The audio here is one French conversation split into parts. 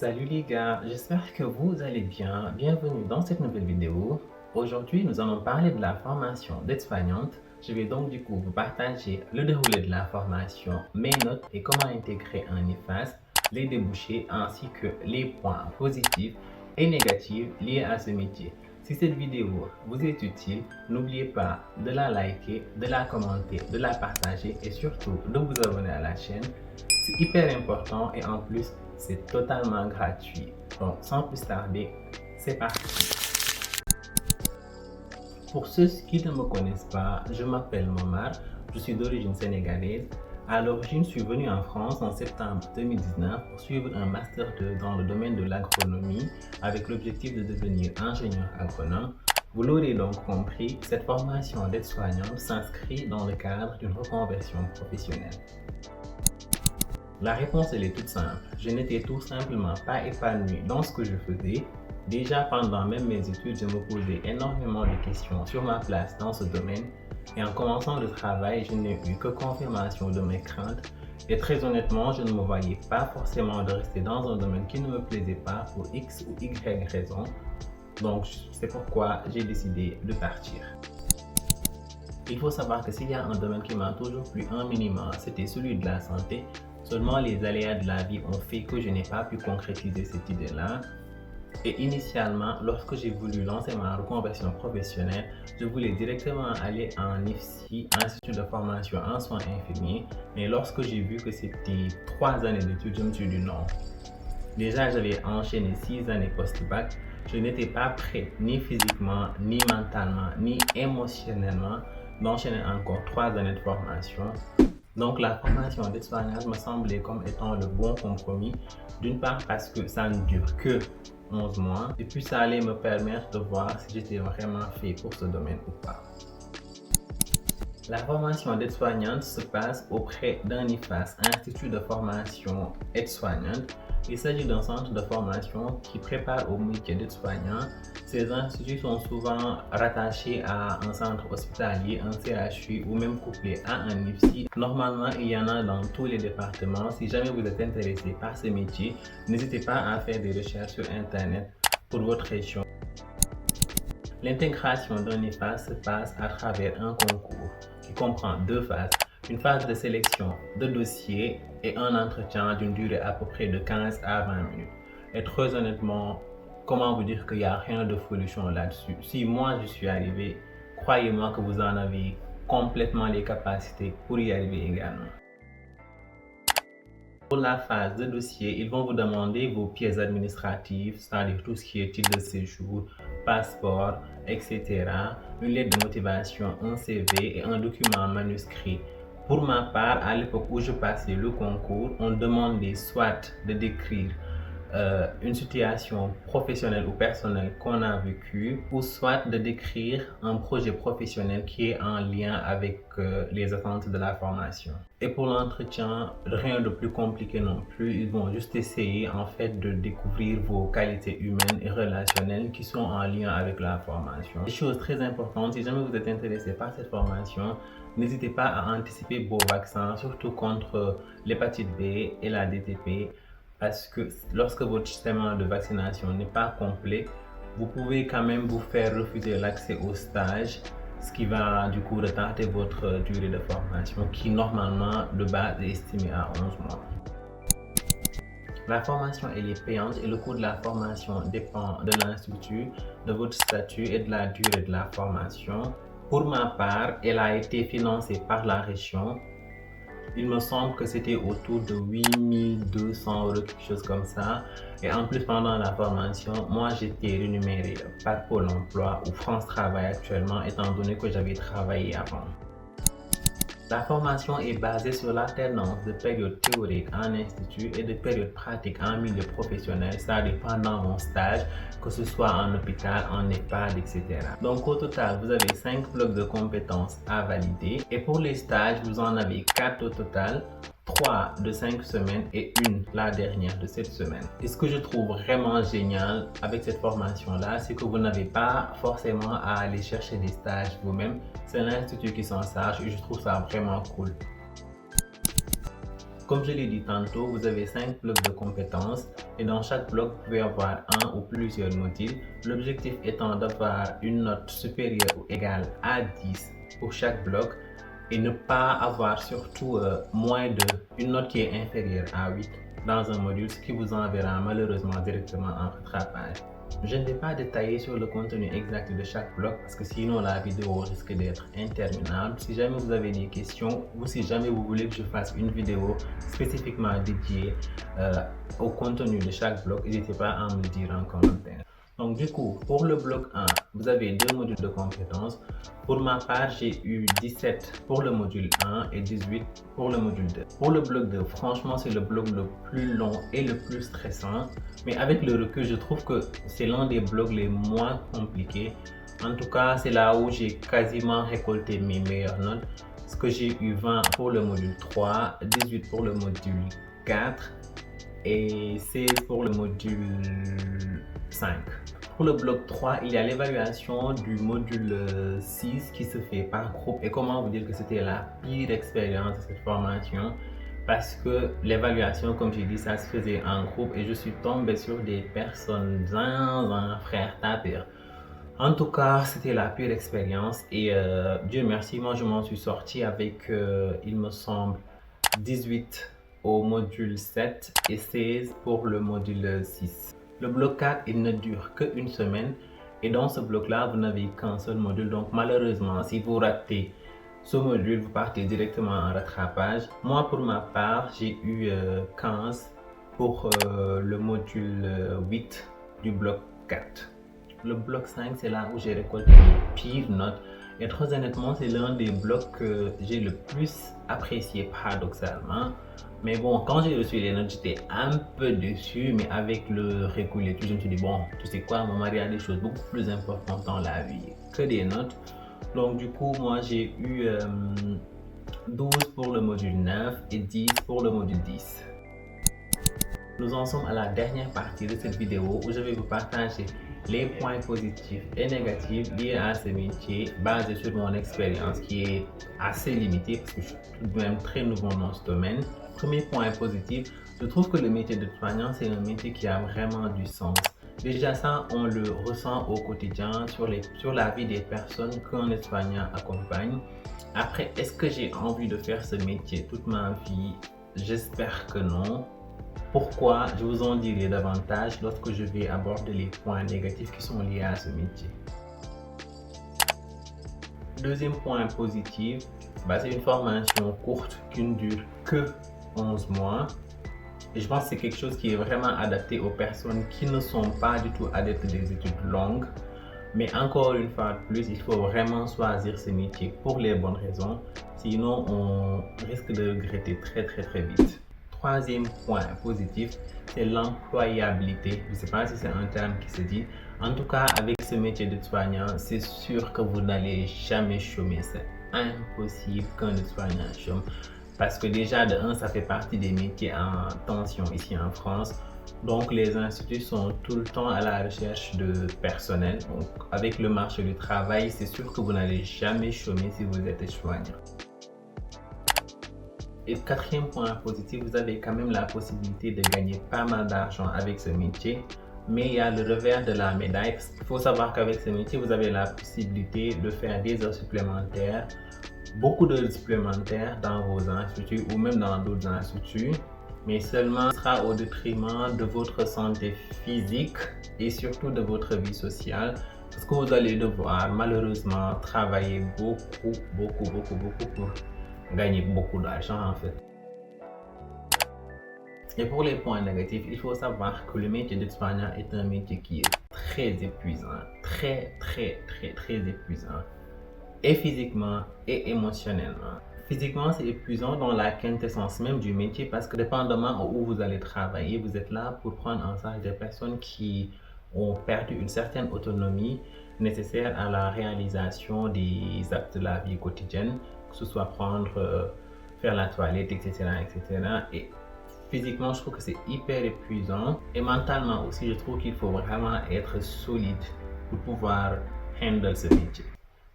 Salut les gars, j'espère que vous allez bien. Bienvenue dans cette nouvelle vidéo. Aujourd'hui, nous allons parler de la formation d'aide-soignante. Je vais donc du coup vous partager le déroulé de la formation, mes notes et comment intégrer un IFAS, les débouchés ainsi que les points positifs et négatifs liés à ce métier. Si cette vidéo vous est utile, n'oubliez pas de la liker, de la commenter, de la partager et surtout de vous abonner à la chaîne. C'est hyper important et en plus, c'est totalement gratuit. Donc, sans plus tarder, c'est parti. Pour ceux qui ne me connaissent pas, je m'appelle Momar, je suis d'origine sénégalaise. À l'origine, je suis venu en France en septembre 2019 pour suivre un Master 2 dans le domaine de l'agronomie avec l'objectif de devenir ingénieur agronome. Vous l'aurez donc compris, cette formation d'aide-soignante s'inscrit dans le cadre d'une reconversion professionnelle. La réponse, elle est toute simple. Je n'étais tout simplement pas épanoui dans ce que je faisais. Déjà pendant même mes études, je me posais énormément de questions sur ma place dans ce domaine. Et en commençant le travail, je n'ai eu que confirmation de mes craintes. Et très honnêtement, je ne me voyais pas forcément de rester dans un domaine qui ne me plaisait pas pour X ou Y raison. Donc, c'est pourquoi j'ai décidé de partir. Il faut savoir que s'il y a un domaine qui m'a toujours plu un minimum, c'était celui de la santé. Seulement les aléas de la vie ont fait que je n'ai pas pu concrétiser cette idée-là. Et initialement, lorsque j'ai voulu lancer ma reconversion professionnelle, je voulais directement aller en IFSI, Institut de formation en soins infirmiers. Mais lorsque j'ai vu que c'était 3 années d'études, je me suis dit non. Déjà, j'avais enchaîné 6 années post-bac. Je n'étais pas prêt, ni physiquement, ni mentalement, ni émotionnellement, d'enchaîner encore 3 années de formation. Donc la formation d'aide-soignante me semblait comme étant le bon compromis, d'une part parce que ça ne dure que 11 mois, et puis ça allait me permettre de voir si j'étais vraiment fait pour ce domaine ou pas. La formation d'aide-soignante se passe auprès d'un IFAS, Institut de formation aide-soignante. Il s'agit d'un centre de formation qui prépare au métier d'aide-soignant. Ces instituts sont souvent rattachés à un centre hospitalier, un CHU ou même couplés à un IFSI. Normalement, il y en a dans tous les départements. Si jamais vous êtes intéressé par ce métier, n'hésitez pas à faire des recherches sur Internet pour votre région. L'intégration d'un IFAS se passe à travers un concours qui comprend 2 phases. Une phase de sélection de dossiers et un entretien d'une durée à peu près de 15 à 20 minutes. Et très honnêtement, comment vous dire qu'il n'y a rien de folichon là-dessus. Si moi je suis arrivé, croyez-moi que vous en avez complètement les capacités pour y arriver également. Pour la phase de dossier, ils vont vous demander vos pièces administratives, c'est-à-dire tout ce qui est titre de séjour, passeport, etc. Une lettre de motivation, un CV et un document manuscrit. Pour ma part, à l'époque où je passais le concours, on demandait soit de décrire une situation professionnelle ou personnelle qu'on a vécue, ou soit de décrire un projet professionnel qui est en lien avec les attentes de la formation. Et pour l'entretien, rien de plus compliqué non plus. Ils vont juste essayer en fait de découvrir vos qualités humaines et relationnelles qui sont en lien avec la formation. Des choses très importantes, si jamais vous êtes intéressé par cette formation, n'hésitez pas à anticiper vos vaccins, surtout contre l'hépatite B et la DTP. Parce que lorsque votre système de vaccination n'est pas complet, vous pouvez quand même vous faire refuser l'accès au stage, ce qui va du coup retarder votre durée de formation qui normalement de base est estimée à 11 mois. La formation elle est payante et le coût de la formation dépend de l'institut, de votre statut et de la durée de la formation. Pour ma part, elle a été financée par la région. Il me semble que c'était autour de 8 200 €, quelque chose comme ça. Et en plus, pendant la formation, moi j'étais rémunéré par Pôle emploi ou France Travail actuellement, étant donné que j'avais travaillé avant. La formation est basée sur l'alternance de périodes théoriques en institut et de périodes pratiques en milieu professionnel, c'est-à-dire pendant mon stage, que ce soit en hôpital, en EHPAD, etc. Donc au total, vous avez 5 blocs de compétences à valider et pour les stages, vous en avez 4 au total. 3 de 5 semaines et une la dernière de cette semaine. Et ce que je trouve vraiment génial avec cette formation-là, c'est que vous n'avez pas forcément à aller chercher des stages vous-même. C'est l'institut qui s'en charge et je trouve ça vraiment cool. Comme je l'ai dit tantôt, vous avez 5 blocs de compétences et dans chaque bloc, vous pouvez avoir un ou plusieurs modules. L'objectif étant d'avoir une note supérieure ou égale à 10 pour chaque bloc et ne pas avoir surtout moins de une note qui est inférieure à 8 dans un module, ce qui vous enverra malheureusement directement en rattrapage. Je ne vais pas détailler sur le contenu exact de chaque bloc parce que sinon la vidéo risque d'être interminable. Si jamais vous avez des questions ou si jamais vous voulez que je fasse une vidéo spécifiquement dédiée au contenu de chaque bloc, n'hésitez pas à me le dire en commentaire. Donc du coup, pour le bloc 1, vous avez deux modules de compétences. Pour ma part, j'ai eu 17 pour le module 1 et 18 pour le module 2. Pour le bloc 2, franchement, c'est le bloc le plus long et le plus stressant. Mais avec le recul, je trouve que c'est l'un des blocs les moins compliqués. En tout cas, c'est là où j'ai quasiment récolté mes meilleures notes. Parce que j'ai eu 20 pour le module 3, 18 pour le module 4 et 16 pour le module 5. Pour le bloc 3, il y a l'évaluation du module 6 qui se fait par groupe. Et comment vous dire que c'était la pire expérience de cette formation parce que l'évaluation, comme j'ai dit, ça se faisait en groupe et je suis tombé sur des personnes frère tapir. En tout cas, c'était la pire expérience et Dieu merci, moi je m'en suis sorti avec, il me semble, 18 au module 7 et 16 pour le module 6. Le bloc 4, il ne dure qu'une semaine et dans ce bloc-là, vous n'avez qu'un seul module. Donc malheureusement, si vous ratez ce module, vous partez directement en rattrapage. Moi, pour ma part, j'ai eu 15 pour le module 8 du bloc 4. Le bloc 5, c'est là où j'ai récolté les pires notes. Et très honnêtement, c'est l'un des blocs que j'ai le plus apprécié paradoxalement. Mais bon, quand j'ai reçu les notes, j'étais un peu déçu. Mais avec le recul et tout, je me suis dit, bon, tu sais quoi, mon mari a des choses beaucoup plus importantes dans la vie que des notes. Donc du coup, moi, j'ai eu 12 pour le module 9 et 10 pour le module 10. Nous en sommes à la dernière partie de cette vidéo où je vais vous partager les points positifs et négatifs liés à ce métier basé sur mon expérience qui est assez limitée parce que je suis tout de même très nouveau dans ce domaine. Premier point positif, je trouve que le métier de soignant, c'est un métier qui a vraiment du sens. Déjà ça, on le ressent au quotidien sur la vie des personnes qu'un soignant accompagne. Après, est-ce que j'ai envie de faire ce métier toute ma vie? J'espère que non. Pourquoi? Je vous en dirai davantage lorsque je vais aborder les points négatifs qui sont liés à ce métier. Deuxième point positif, c'est une formation courte qui ne dure que 11 mois. Et je pense que c'est quelque chose qui est vraiment adapté aux personnes qui ne sont pas du tout adeptes des études longues. Mais encore une fois de plus, il faut vraiment choisir ce métier pour les bonnes raisons. Sinon, on risque de regretter très vite. Troisième point positif, c'est l'employabilité. Je ne sais pas si c'est un terme qui se dit. En tout cas, avec ce métier de soignant, c'est sûr que vous n'allez jamais chômer. C'est impossible qu'un soignant chôme. Parce que déjà, de un, ça fait partie des métiers en tension ici en France. Donc, les instituts sont tout le temps à la recherche de personnel. Donc, avec le marché du travail, c'est sûr que vous n'allez jamais chômer si vous êtes soignant. Et quatrième point positif, vous avez quand même la possibilité de gagner pas mal d'argent avec ce métier. Mais il y a le revers de la médaille. Il faut savoir qu'avec ce métier, vous avez la possibilité de faire des heures supplémentaires, beaucoup d'heures supplémentaires dans vos instituts ou même dans d'autres instituts. Mais seulement ce sera au détriment de votre santé physique et surtout de votre vie sociale. Parce que vous allez devoir malheureusement travailler beaucoup pour gagner beaucoup d'argent en fait. Et pour les points négatifs, il faut savoir que le métier de soignant est un métier qui est très épuisant, très épuisant, et physiquement et émotionnellement. Physiquement, c'est épuisant dans la quintessence même du métier parce que dépendamment où vous allez travailler, vous êtes là pour prendre en charge des personnes qui ont perdu une certaine autonomie nécessaire à la réalisation des actes de la vie quotidienne, que ce soit faire la toilette, etc. Et physiquement, je trouve que c'est hyper épuisant. Et mentalement aussi, je trouve qu'il faut vraiment être solide pour pouvoir handle ce métier.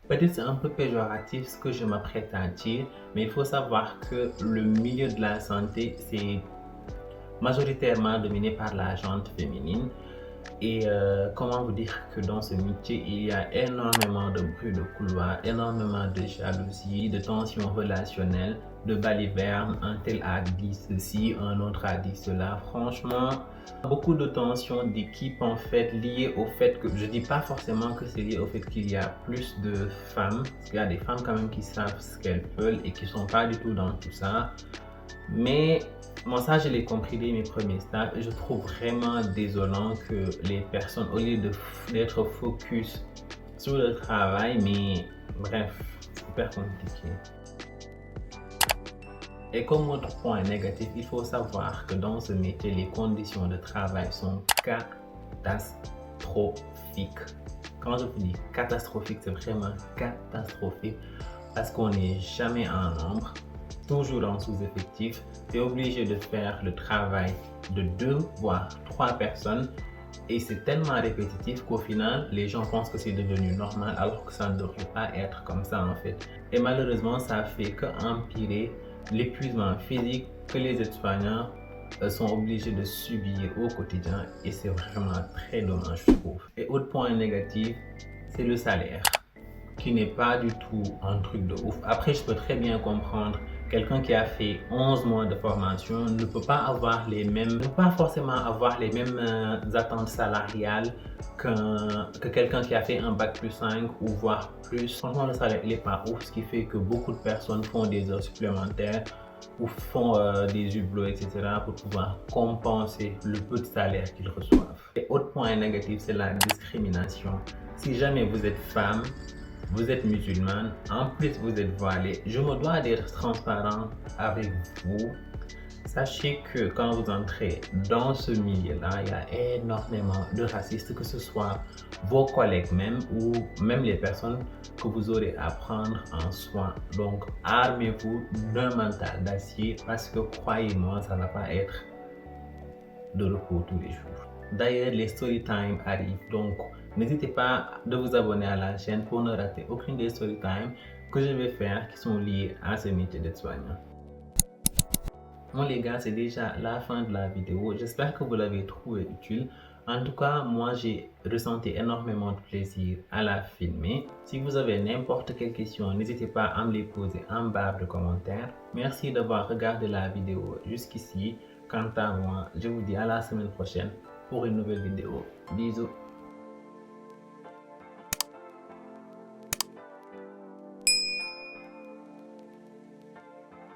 Peut-être c'est un peu péjoratif ce que je m'apprête à dire, mais il faut savoir que le milieu de la santé, c'est majoritairement dominé par la gente féminine. Et comment vous dire que dans ce métier, il y a énormément de bruit de couloir, énormément de jalousie, de tensions relationnelles, de balivernes. Un tel a dit ceci, un autre a dit cela. Franchement, beaucoup de tensions d'équipe en fait liées au fait que, je dis pas forcément que c'est lié au fait qu'il y a plus de femmes, parce qu'il y a des femmes quand même qui savent ce qu'elles veulent et qui sont pas du tout dans tout ça. Mais moi, ça, je l'ai compris dès mes premiers stages. Je trouve vraiment désolant que les personnes, au lieu d'être focus sur le travail, mais bref, c'est super compliqué. Et comme autre point négatif, il faut savoir que dans ce métier, les conditions de travail sont catastrophiques. Quand je vous dis catastrophique, c'est vraiment catastrophique parce qu'on n'est jamais en nombre, toujours en sous-effectif. Tu es obligé de faire le travail de 2 voire 3 personnes et c'est tellement répétitif qu'au final, les gens pensent que c'est devenu normal alors que ça ne devrait pas être comme ça en fait. Et malheureusement, ça fait qu'empirer l'épuisement physique que les aides-soignants sont obligés de subir au quotidien et c'est vraiment très dommage je trouve. Et autre point négatif, c'est le salaire qui n'est pas du tout un truc de ouf. Après, je peux très bien comprendre quelqu'un qui a fait 11 mois de formation ne peut pas avoir les mêmes, ne peut pas forcément avoir les mêmes attentes salariales que quelqu'un qui a fait un bac plus 5 ou voire plus. Franchement, le salaire n'est pas ouf, ce qui fait que beaucoup de personnes font des heures supplémentaires ou font des hublots, etc. pour pouvoir compenser le peu de salaire qu'ils reçoivent. Et autre point négatif, c'est la discrimination. Si jamais vous êtes femme, vous êtes musulmane, en plus vous êtes voilée, je me dois d'être transparent avec vous. Sachez que quand vous entrez dans ce milieu-là, il y a énormément de racistes, que ce soit vos collègues même ou même les personnes que vous aurez à prendre en soin. Donc, armez-vous d'un mental d'acier parce que croyez-moi, ça ne va pas être de repos tous les jours. D'ailleurs, les story time arrivent, donc n'hésitez pas de vous abonner à la chaîne pour ne rater aucune des story time que je vais faire qui sont liées à ce métier d'aide-soignant. Bon les gars, c'est déjà la fin de la vidéo. J'espère que vous l'avez trouvé utile. En tout cas, moi j'ai ressenti énormément de plaisir à la filmer. Si vous avez n'importe quelle question, n'hésitez pas à me les poser en barre de commentaires. Merci d'avoir regardé la vidéo jusqu'ici. Quant à moi, je vous dis à la semaine prochaine pour une nouvelle vidéo. Bisous.